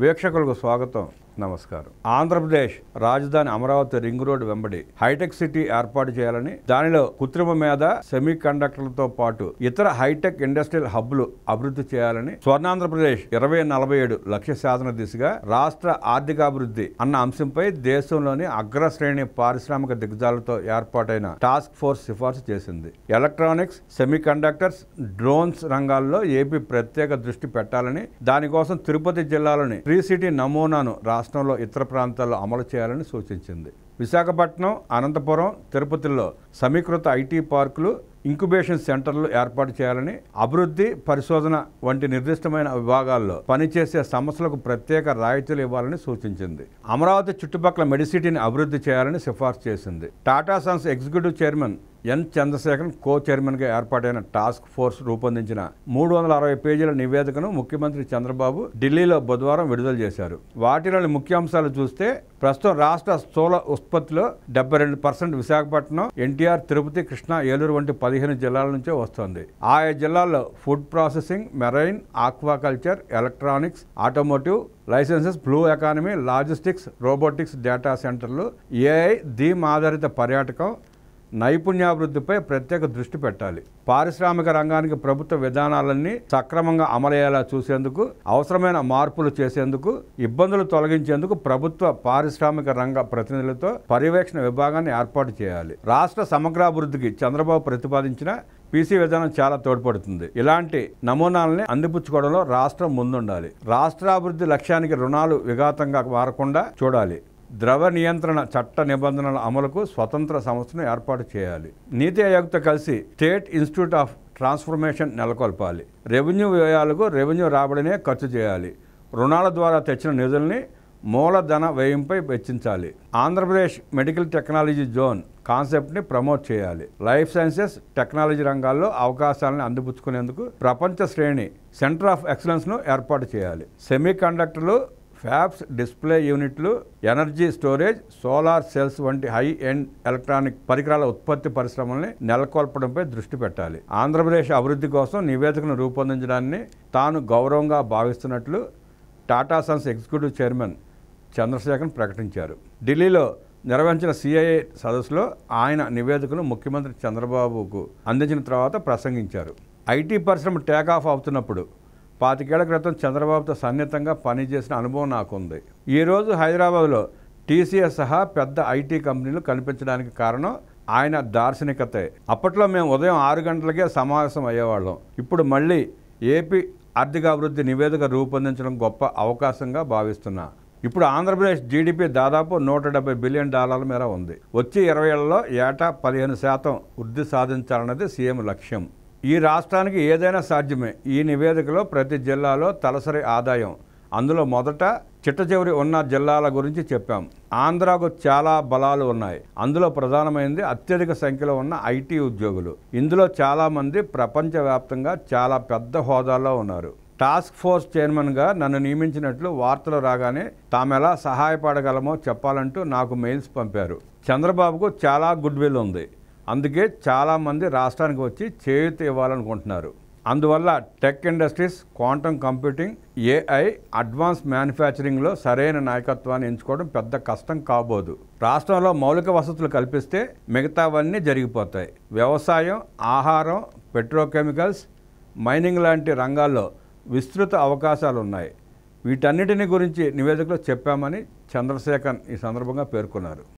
వీక్షకులకు స్వాగతం, నమస్కారం. ఆంధ్రప్రదేశ్ రాజధాని అమరావతి రింగ్ రోడ్ వెంబడి హైటెక్ సిటీ ఏర్పాటు చేయాలని, దానిలో కృత్రిమ మేధ, సెమీ కండక్టర్లతో పాటు ఇతర హైటెక్ ఇండస్ట్రియల్ హబ్లు అభివృద్ధి చేయాలని స్వర్ణాంధ్రప్రదేశ్ 2047 లక్ష్య సాధన దిశగా రాష్ట్ర ఆర్థికాభివృద్ధి అన్న అంశంపై దేశంలోని అగ్రశ్రేణి పారిశ్రామిక దిగ్గజాలతో ఏర్పాటైన టాస్క్ ఫోర్స్ సిఫార్సు చేసింది. ఎలక్ట్రానిక్స్, సెమీ కండక్టర్స్, డ్రోన్స్ రంగాల్లో ఏపీ ప్రత్యేక దృష్టి పెట్టాలని, దానికోసం తిరుపతి జిల్లాలోని ట్రీ సిటీ నమూనాను రాష్ట్రంలో ఇతర ప్రాంతాల్లో అమలు చేయాలని సూచించింది. విశాఖపట్నం, అనంతపురం, తిరుపతిలో సమీకృత ఐటీ పార్కులు, ఇంక్యుబేషన్ సెంటర్లు ఏర్పాటు చేయాలని, అభివృద్ధి, పరిశోధన వంటి నిర్దిష్టమైన విభాగాల్లో పనిచేసే సంస్థలకు ప్రత్యేక రాయితీలు ఇవ్వాలని సూచించింది. అమరావతి చుట్టుపక్కల మెడిసిటీని అభివృద్ధి చేయాలని సిఫార్సు చేసింది. Tata sons executive chairman N Chandrasekaran co చైర్మన్గా ఏర్పాటైన టాస్క్ ఫోర్స్ రూపొందించిన 360 పేజీల నివేదికను ముఖ్యమంత్రి చంద్రబాబు ఢిల్లీలో బుధవారం విడుదల చేశారు. వాటిలోని ముఖ్యాంశాలు చూస్తే, ప్రస్తుతం రాష్ట్ర స్థూల ఉత్పత్తిలో 72% విశాఖపట్నం, ఎన్టీఆర్, తిరుపతి, కృష్ణా, ఏలూరు వంటి 15 జిల్లాల నుంచే వస్తోంది. ఆయా జిల్లాల్లో food processing, marine, aquaculture, electronics, automotive, licences, blue economy, logistics, robotics, data సెంటర్లు, ఏఐ, థీమ్ ఆధారిత పర్యాటకం, నైపుణ్యాభివృద్ధిపై ప్రత్యేక దృష్టి పెట్టాలి. పారిశ్రామిక రంగానికి ప్రభుత్వ విధానాలన్నీ సక్రమంగా అమలయ్యేలా చూసేందుకు, అవసరమైన మార్పులు చేసేందుకు, ఇబ్బందులు తొలగించేందుకు ప్రభుత్వ పారిశ్రామిక రంగ ప్రతినిధులతో పర్యవేక్షణ విభాగాన్ని ఏర్పాటు చేయాలి. రాష్ట్ర సమగ్రాభివృద్ధికి చంద్రబాబు ప్రతిపాదించిన పీసీ విధానం చాలా తోడ్పడుతుంది. ఇలాంటి నమూనాలని అందిపుచ్చుకోవడంలో రాష్ట్రం ముందుండాలి. రాష్ట్రాభివృద్ధి లక్ష్యానికి రుణాలు విఘాతంగా మారకుండా చూడాలి. ద్రవ నియంత్రణ చట్ట నిబంధనల అమలుకు స్వతంత్ర సంస్థను ఏర్పాటు చేయాలి. నీతి ఆయోగ్తో కలిసి స్టేట్ ఇన్స్టిట్యూట్ ఆఫ్ ట్రాన్స్ఫర్మేషన్ నెలకొల్పాలి. రెవెన్యూ వ్యయాలకు రెవెన్యూ రాబడినే ఖర్చు చేయాలి. రుణాల ద్వారా తెచ్చిన నిధుల్ని మూలధన వ్యయంపై వెచ్చించాలి. ఆంధ్రప్రదేశ్ మెడికల్ టెక్నాలజీ జోన్ కాన్సెప్ట్ని ప్రమోట్ చేయాలి. లైఫ్ సైన్సెస్, టెక్నాలజీ రంగాల్లో అవకాశాలను అందిపుచ్చుకునేందుకు ప్రపంచ శ్రేణి సెంటర్ ఆఫ్ ఎక్సలెన్స్ను ఏర్పాటు చేయాలి. సెమీ కండక్టర్లు, ఫ్యాబ్స్, డిస్ప్లే యూనిట్లు, ఎనర్జీ స్టోరేజ్, సోలార్ సెల్స్ వంటి హై ఎండ్ ఎలక్ట్రానిక్ పరికరాల ఉత్పత్తి పరిశ్రమల్ని నెలకొల్పడంపై దృష్టి పెట్టాలి. ఆంధ్రప్రదేశ్ అభివృద్ధి కోసం నివేదికను రూపొందించడాన్ని తాను గౌరవంగా భావిస్తున్నట్లు Tata sons executive chairman Chandrasekaran ప్రకటించారు. ఢిల్లీలో నిర్వహించిన సిఐఏ సదస్సులో ఆయన నివేదికను ముఖ్యమంత్రి చంద్రబాబుకు అందించిన తర్వాత ప్రసంగించారు. ఐటీ పరిశ్రమ టేకాఫ్ అవుతున్నప్పుడు 25 ఏళ్ల క్రితం చంద్రబాబుతో సన్నిహితంగా పనిచేసిన అనుభవం నాకుంది. ఈరోజు హైదరాబాద్లో టీసీఎస్ సహా పెద్ద ఐటీ కంపెనీలు కనిపించడానికి కారణం ఆయన దార్శనికతే. అప్పట్లో మేము ఉదయం 6 గంటలకే సమావేశం అయ్యేవాళ్ళం. ఇప్పుడు మళ్ళీ ఏపీ ఆర్థికాభివృద్ధి నివేదిక రూపొందించడం గొప్ప అవకాశంగా భావిస్తున్నా. ఇప్పుడు ఆంధ్రప్రదేశ్ జీడిపి దాదాపు $170 బిలియన్ మేర ఉంది. వచ్చే 20 ఏళ్లలో ఏటా 15% వృద్ధి సాధించాలన్నది సీఎం లక్ష్యం. ఈ రాష్ట్రానికి ఏదైనా సాధ్యమే. ఈ నివేదికలో ప్రతి జిల్లాలో తలసరి ఆదాయం, అందులో మొదట చిట్టచివరి ఉన్న జిల్లాల గురించి చెప్పాం. ఆంధ్రాకు చాలా బలాలు ఉన్నాయి. అందులో ప్రధానమైనది అత్యధిక సంఖ్యలో ఉన్న ఐటీ ఉద్యోగులు. ఇందులో చాలామంది ప్రపంచవ్యాప్తంగా చాలా పెద్ద హోదాల్లో ఉన్నారు. టాస్క్ ఫోర్స్ చైర్మన్గా నన్ను నియమించినట్లు వార్తలు రాగానే తామెలా సహాయపడగలమో చెప్పాలంటూ నాకు మెయిల్స్ పంపారు. చంద్రబాబుకు చాలా గుడ్ విల్ ఉంది. అందుకే చాలామంది రాష్ట్రానికి వచ్చి చేయూత ఇవ్వాలనుకుంటున్నారు. అందువల్ల tech industries, quantum computing, AI, advance మ్యానుఫ్యాక్చరింగ్లో సరైన నాయకత్వాన్ని ఎంచుకోవడం పెద్ద కష్టం కాబోదు. రాష్ట్రంలో మౌలిక వసతులు కల్పిస్తే మిగతావన్నీ జరిగిపోతాయి. వ్యవసాయం, ఆహారం, పెట్రోకెమికల్స్, మైనింగ్ లాంటి రంగాల్లో విస్తృత అవకాశాలు ఉన్నాయి. వీటన్నిటిని గురించి నివేదికలో చెప్పామని చంద్రశేఖరన్ ఈ సందర్భంగా పేర్కొన్నారు.